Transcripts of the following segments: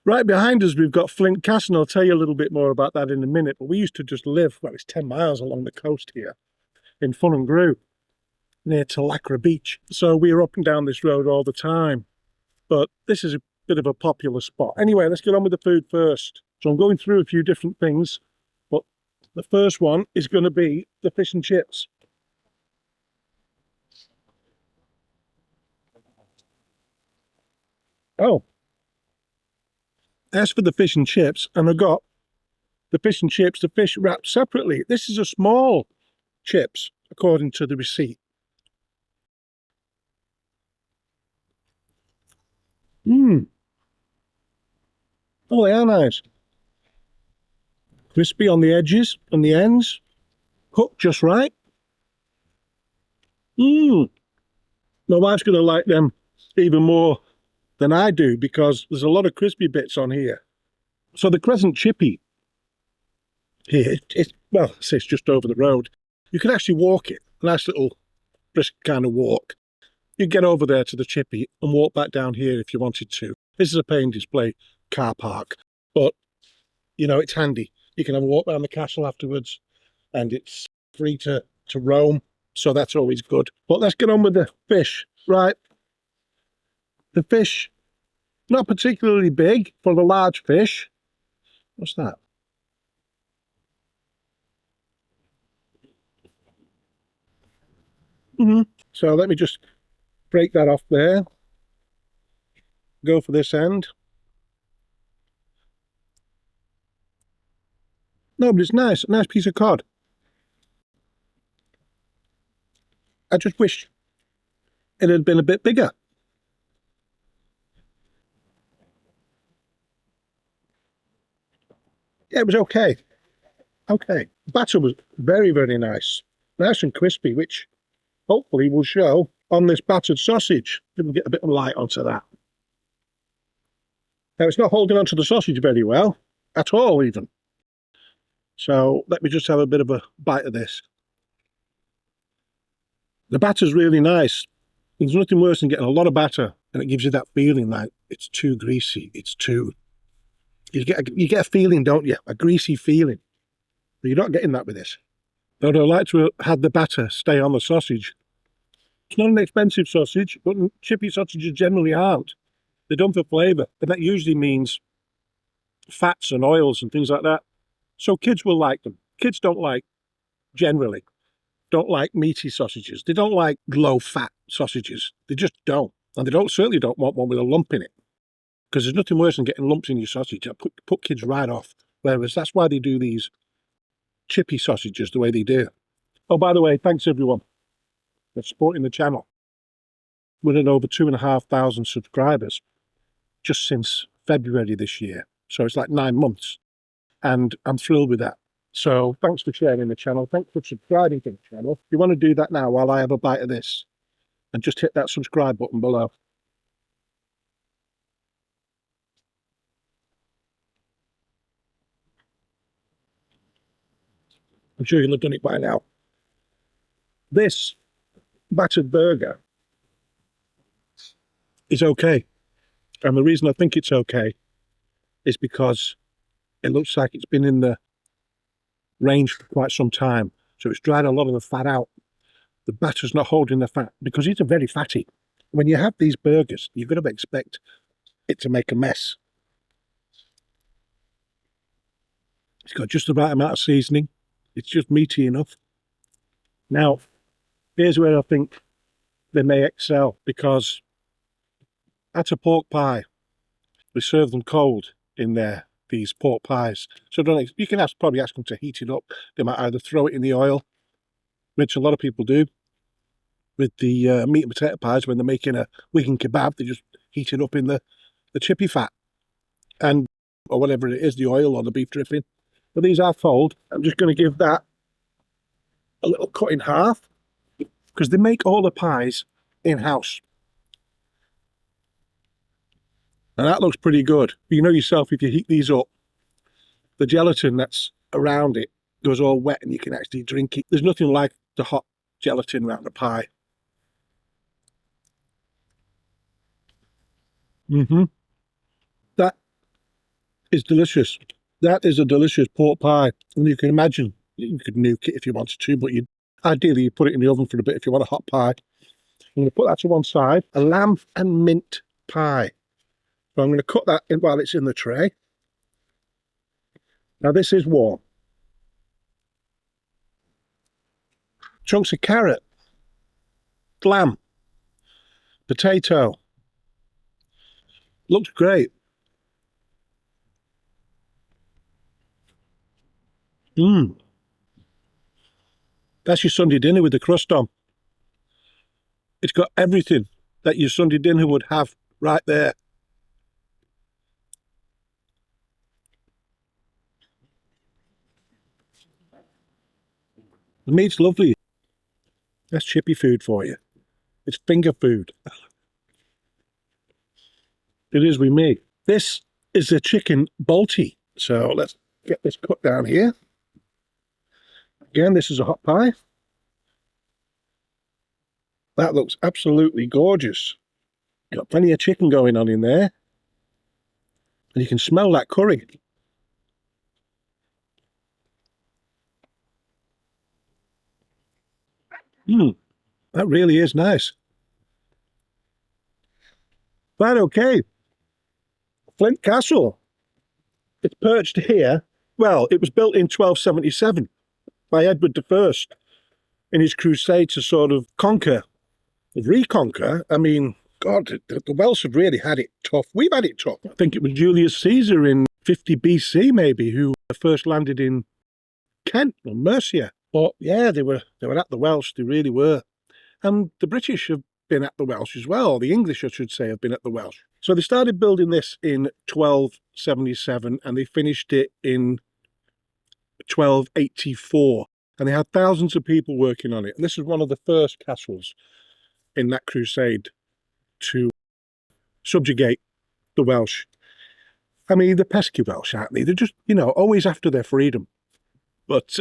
Right behind us, we've got Flint Castle, and I'll tell you a little bit more about that in a minute. But we used to just live, well, it's 10 miles along the coast here in Fun and Grew, near Talacra Beach. So we were up and down this road all the time. But this is a bit of a popular spot. Anyway, let's get on with the food first. So I'm going through a few different things, but the first one is going to be the fish and chips. Oh, as for the fish and chips, and I got the fish and chips, the fish wrapped separately. This is a small chips, according to the receipt. Mmm. Oh, they are nice. Crispy on the edges and the ends. Cooked just right. Mmm. My wife's going to like them even more than I do because there's a lot of crispy bits on here. So the Crescent Chippy here, well, it's just over the road. You can actually walk it. A nice little brisk kind of walk. You get over there to the Chippy and walk back down here if you wanted to. This is a pay and display car park, but you know, it's handy. You can have a walk around the castle afterwards and it's free to roam. So that's always good. But let's get on with the fish, right? The fish, not particularly big for the large fish. What's that? So let me just break that off there. Go for this end. No, but it's nice. A nice piece of cod. I just wish it had been a bit bigger. Yeah, it was okay. Okay. Batter was very, very nice. Nice and crispy, which hopefully will show on this battered sausage. Didn't get a bit of light onto that. Now, it's not holding onto the sausage very well, at all even. So let me just have a bit of a bite of this. The batter's really nice. There's nothing worse than getting a lot of batter and it gives you that feeling like it's too greasy, it's too... You get a feeling, don't you? A greasy feeling. But you're not getting that with this. Though I like to have the batter stay on the sausage. It's not an expensive sausage, but chippy sausages generally aren't. They're done for flavour, and that usually means fats and oils and things like that. So kids will like them. Kids generally, don't like meaty sausages. They don't like low-fat sausages. They just don't. And they certainly don't want one with a lump in it. Because there's nothing worse than getting lumps in your sausage. That put kids right off. Whereas that's why they do these chippy sausages the way they do. Oh, by the way, thanks everyone for supporting the channel. We're at over 2,500 subscribers just since February this year. So it's like 9 months. And I'm thrilled with that. So thanks for sharing the channel. Thanks for subscribing to the channel. If you want to do that now while I have a bite of this, and just hit that subscribe button below. I'm sure you'll have done it by now. This battered burger is okay. And the reason I think it's okay is because it looks like it's been in the range for quite some time. So it's dried a lot of the fat out. The batter's not holding the fat because these are very fatty. When you have these burgers, you've got to expect it to make a mess. It's got just the right amount of seasoning. It's just meaty enough. Now, here's where I think they may excel, because at a pork pie, we serve them cold in there, these pork pies. So you can probably ask them to heat it up. They might either throw it in the oil, which a lot of people do with the meat and potato pies when they're making a Wigan kebab. They just heat it up in the chippy fat, and or whatever it is, the oil or the beef dripping. But these are cold. I'm just going to give that a little cut in half, because they make all the pies in-house. And that looks pretty good. You know yourself, if you heat these up, the gelatin that's around it goes all wet and you can actually drink it. There's nothing like the hot gelatin around the pie. That is delicious. That is a delicious pork pie. And you can imagine, you could nuke it if you wanted to, but ideally you put it in the oven for a bit if you want a hot pie. I'm going to put that to one side. A lamb and mint pie. So I'm going to cut that in while it's in the tray. Now this is warm. Chunks of carrot, lamb, potato. Looks great. Mmm. That's your Sunday dinner with the crust on. It's got everything that your Sunday dinner would have right there. The meat's lovely. That's chippy food for you. It's finger food. It is with me. This is a chicken balti. So let's get this cut down here. Again, this is a hot pie. That looks absolutely gorgeous. Got plenty of chicken going on in there. And you can smell that curry. Mmm, that really is nice. Right, okay. Flint Castle. It's perched here. Well, it was built in 1277 by Edward I in his crusade to sort of reconquer. I mean, God, the Welsh have really had it tough. We've had it tough. I think it was Julius Caesar in 50 BC, maybe, who first landed in Kent or Mercia. But yeah, they were at the Welsh. They really were. And the British have been at the Welsh as well. The English, I should say, have been at the Welsh. So they started building this in 1277 and they finished it in 1284. And they had thousands of people working on it. And this is one of the first castles in that crusade to subjugate the Welsh. I mean, the pesky Welsh, aren't they? They're just, always after their freedom. But,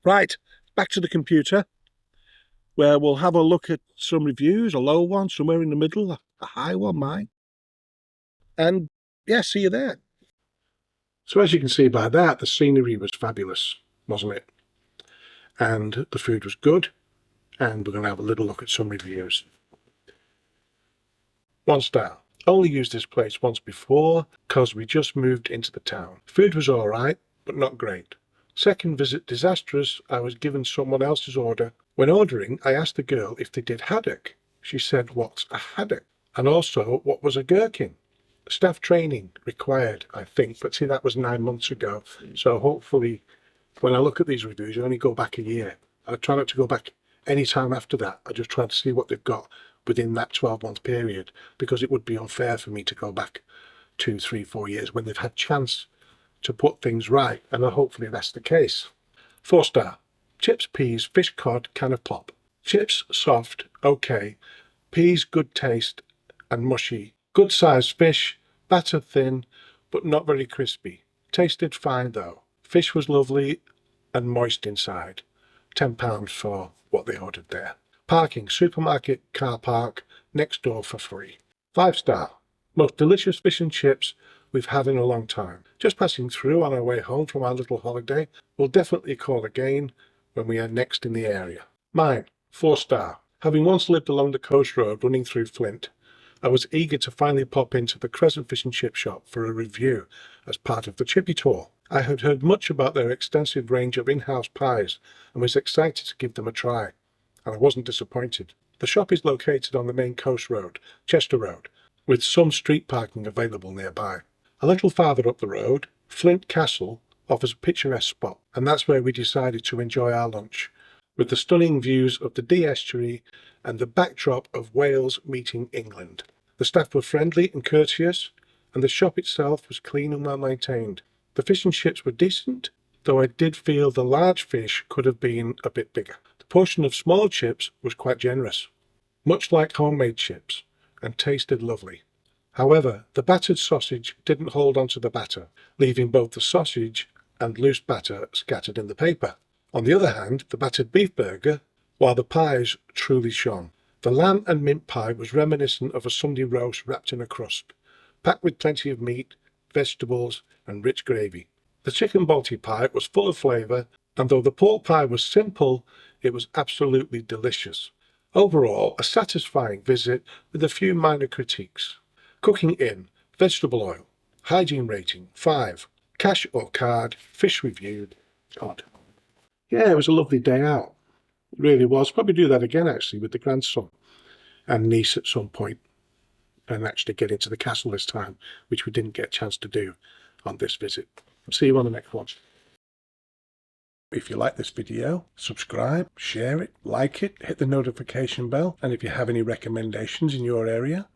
right, back to the computer, where we'll have a look at some reviews, a low one, somewhere in the middle, a high one, mine. And, yeah, see you there. So as you can see by that, the scenery was fabulous, wasn't it? And the food was good. And we're going to have a little look at some reviews. 1 star. Only used this place once before because we just moved into the town. Food was alright, but not great. Second visit disastrous. I was given someone else's order. When ordering, I asked the girl if they did haddock. She said, "What's a haddock?" And also, what was a gherkin? Staff training required, I think, but see, that was 9 months ago. So hopefully, when I look at these reviews, I only go back a year. I try not to go back any time after that. I just try to see what they've got within that 12-month period, because it would be unfair for me to go back 2, 3, 4 years when they've had chance to put things right, and hopefully that's the case. 4 star. Chips, peas, fish, cod, can of pop. Chips soft, okay. Peas good taste and mushy. Good sized fish, batter thin, but not very crispy. Tasted fine though. Fish was lovely and moist inside. £10 for what they ordered there. Parking, supermarket, car park, next door for free. 5 star. Most delicious fish and chips we've had in a long time. Just passing through on our way home from our little holiday. We'll definitely call again when we are next in the area. Mine, 4 star. Having once lived along the coast road running through Flint, I was eager to finally pop into the Crescent fish and chip shop for a review as part of the Chippy Tour. I had heard much about their extensive range of in-house pies and was excited to give them a try, and I wasn't disappointed. The shop is located on the main coast road, Chester Road, with some street parking available nearby. A little farther up the road, Flint Castle offers a picturesque spot, and that's where we decided to enjoy our lunch, with the stunning views of the Dee estuary and the backdrop of Wales meeting England. The staff were friendly and courteous, and the shop itself was clean and well maintained. The fish and chips were decent, though I did feel the large fish could have been a bit bigger. The portion of small chips was quite generous, much like homemade chips, and tasted lovely. However, the battered sausage didn't hold onto the batter, leaving both the sausage and loose batter scattered in the paper. On the other hand, the battered beef burger, while the pies truly shone. The lamb and mint pie was reminiscent of a Sunday roast wrapped in a crust, packed with plenty of meat, vegetables and rich gravy. The chicken balti pie was full of flavour, and though the pork pie was simple, it was absolutely delicious. Overall, a satisfying visit with a few minor critiques. Cooking in, vegetable oil, hygiene rating 5, cash or card, fish reviewed, odd. Yeah, it was a lovely day out. It really was. Probably do that again actually with the grandson and niece at some point, and actually get into the castle this time, which we didn't get a chance to do on this visit. I'll see you on the next one. If you like this video, subscribe, share it, like it, hit the notification bell, and if you have any recommendations in your area,